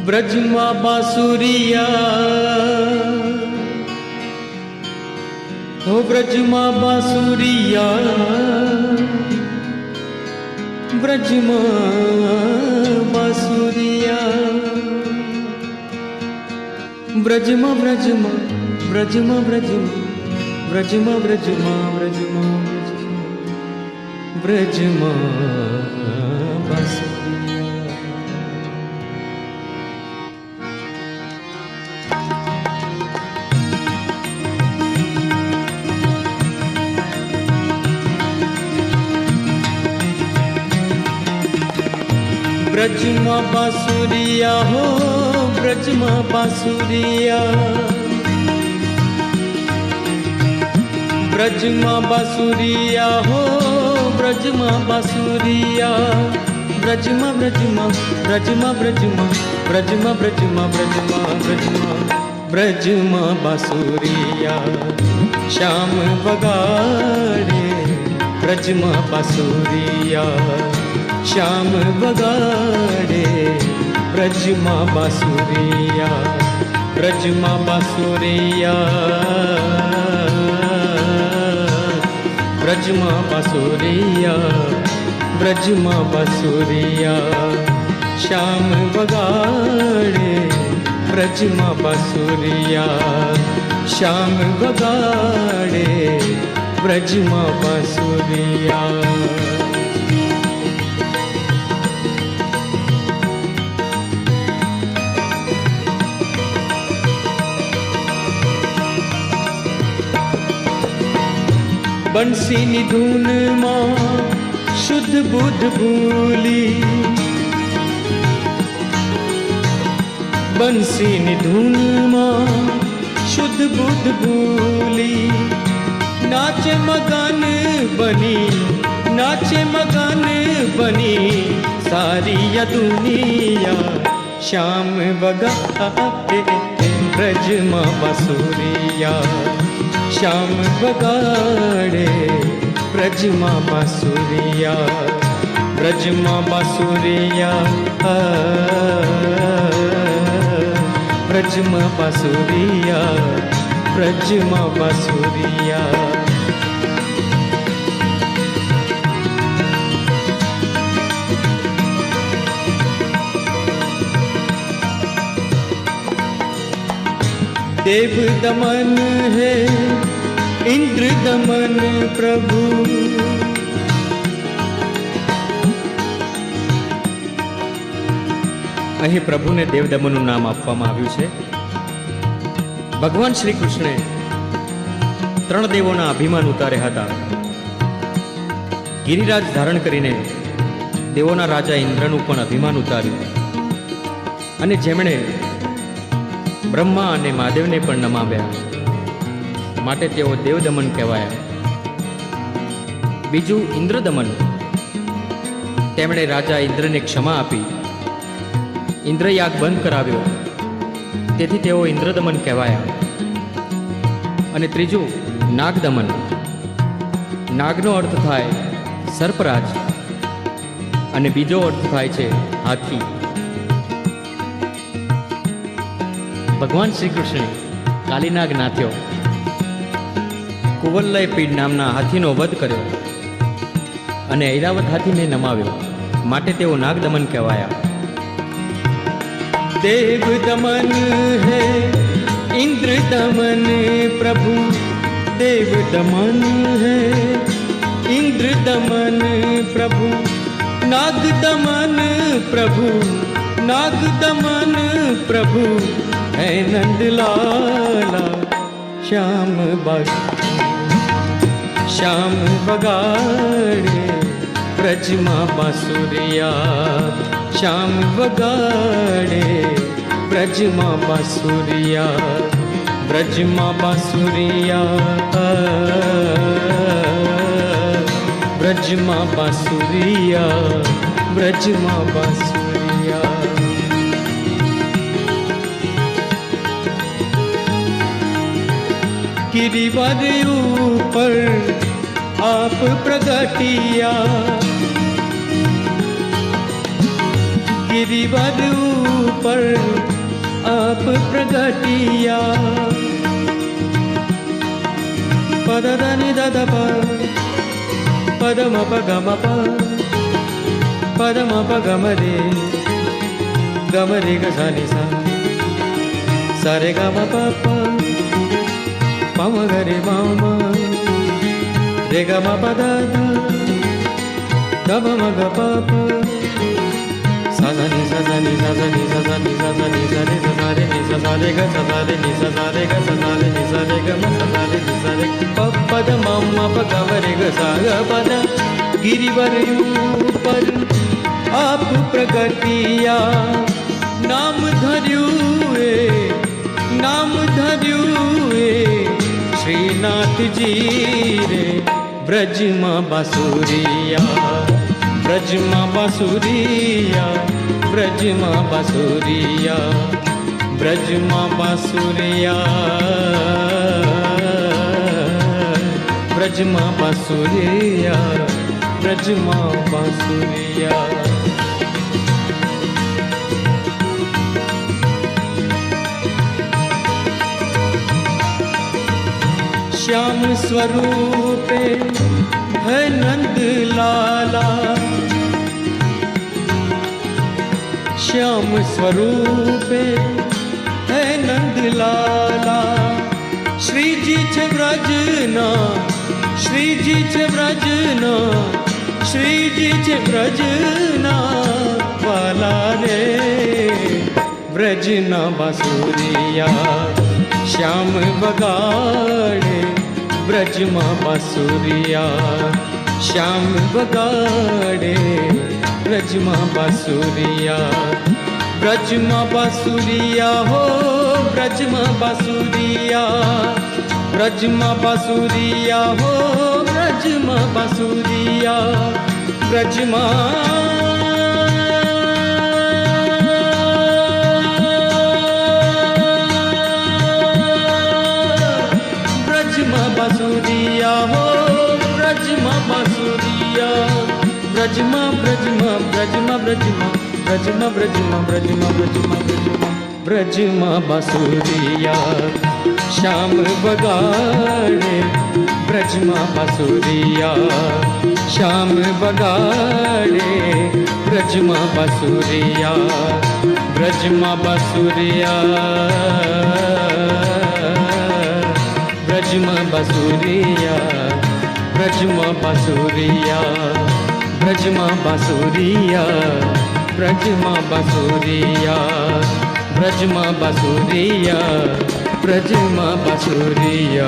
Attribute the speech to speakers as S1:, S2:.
S1: ब्रजमा बांसुरिया हो ब्रजमा बांसुरिया ब्रजमा बांसुरिया ब्रजमा ब्रजमा ब्रजमा ब्रजमा ब्रजमा ब्रजमा ब्रजमा ब्रजमा बांसुरिया। ब्रजमा बांसुरिया हो ब्रजमा बांसुरिया ब्रजमा बांसुरिया हो ब्रजमा बांसुरिया ब्रजमा ब्रजमा ब्रजमा ब्रजमा ब्रजमा ब्रजमा ब्रजमा ब्रजमा ब्रजमा बांसुरिया श्याम बगाड़े ब्रजमा बांसुरिया श्याम बगाड़े ब्रजमा बांसुरिया ब्रजमा बांसुरिया ब्रजमा बांसुरिया ब्रजमा बांसुरिया श्याम बगाड़े ब्रजमा बांसुरिया श्याम बगाड़े ब्रजमा बांसुरिया। बंसी नी धून मां शुद्ध बुद्ध भूली बंसी नी धून मां शुद्ध बुद्ध भूली नाचे मगन बनी सारी या दुनिया श्याम बगाड़े ब्रजमा बांसुरिया श्याम बगाड़े ब्रजमा बांसुरिया ब्रजमा बांसुरिया ब्रजमा बांसुरिया ब्रजमा बांसुरिया। देव दमन है इंद्र दमन प्रभु અહીં પ્રભુને દેવદમનનું નામ આપવામાં આવ્યું છે। ભગવાન શ્રી કૃષ્ણે ત્રણ દેવોના અભિમાન ઉતાર્યા હતા। ગિરિરાજ ધારણ કરીને દેવોના રાજા ઇન્દ્રનું પણ અભિમાન ઉતાર્યું અને જેમણે બ્રહ્મા અને મહાદેવને પણ નમાવ્યા માટે તેઓ દેવદમન કહેવાયા। બીજું ઇન્દ્રદમન, તેમણે રાજા ઇન્દ્રને ક્ષમા આપી ઇન્દ્રયાગ બંધ કરાવ્યો તેથી તેઓ ઇન્દ્રદમન કહેવાયા। અને ત્રીજું નાગદમન, નાગનો અર્થ થાય સર્પરાજ અને બીજો અર્થ થાય છે હાથી। ભગવાન શ્રી કૃષ્ણે કાલીનાગ નાથ્યો કુવલ્લય પીડ નામના હાથીનો વધ કર્યો અને ઐરાવત હાથીને નમાવ્યો માટે તેઓ નાગદમન કહેવાયા। देव दमन है इंद्र दमन प्रभु देव दमन है इंद्र दमन प्रभु नाग दमन प्रभु है नंदलाला श्याम बगाड़े ब्रजमा बांसुरिया श्याम बगाड़े ब्रजमा बांसुरिया ब्रजमा बांसुरिया ब्रजमा बांसुरिया ब्रजमा बांसुरिया। गिरिवर ऊपर आप प्रगटिया गिरिवर पर आप प्रगटिया पद దని దద ప పద మ ప గ మ ప పద మ ప గ మ రే గ స ని స స రే గ మ ప ప ప మ గ రే మ మ రే గ మ ప ద ద ద మ మ గ ప ప స స ని స స ని స స ని స స ని స స ని స రే స స రే ని స స రే గ స స రే ని స స రే గ స స రే ని స రే గ మ స స రే ని స రే ప పద మ మ ప గ మ రే గ స గ పద गिरिवर पर आप प्रगटिया नाम धर्युए श्रीनाथ जी रे ब्रज माँ बासुरिया ब्रज माँ बासुरिया ब्रज माँ बासुरिया ब्रज माँ बासुरिया ब्रज माँ बासुरिया ब्रज माँ बांसुरिया श्याम स्वरूपे है नंद लाला श्याम स्वरूपे है नंद लाला श्री जी छे व्रजना श्री जी छे व्रजना श्री जी छे व्रजना वाला रे व्रजना बांसुरिया श्याम बगाड़े ब्रज माँ बांसुरिया श्याम बगाड़े ब्रज माँ बांसुरिया ब्रज माँ बांसुरिया हो ब्रज माँ बांसुरिया ब्रज माँ बांसुरिया हो ब्रज माँ बांसुरिया ब्रज माँ बांसुरिया हो ब्रज माँ बांसुरिया ब्रज माँ ब्रज माँ ब्रज माँ ब्रज माँ ब्रज माँ ब्रज माँ ब्रज माँ ब्रज माँ ब्रज माँ ब्रज माँ बांसुरिया श्याम बगाड़े ब्रज माँ बांसुरिया श्याम बगाड़े ब्रज माँ बांसुरिया ब्रज माँ बांसुरिया ब्रज माँ बांसुरिया ब्रज माँ बांसुरिया ब्रज माँ बांसुरिया ब्रज माँ बांसुरिया ब्रज माँ बांसुरिया ब्रज माँ बांसुरिया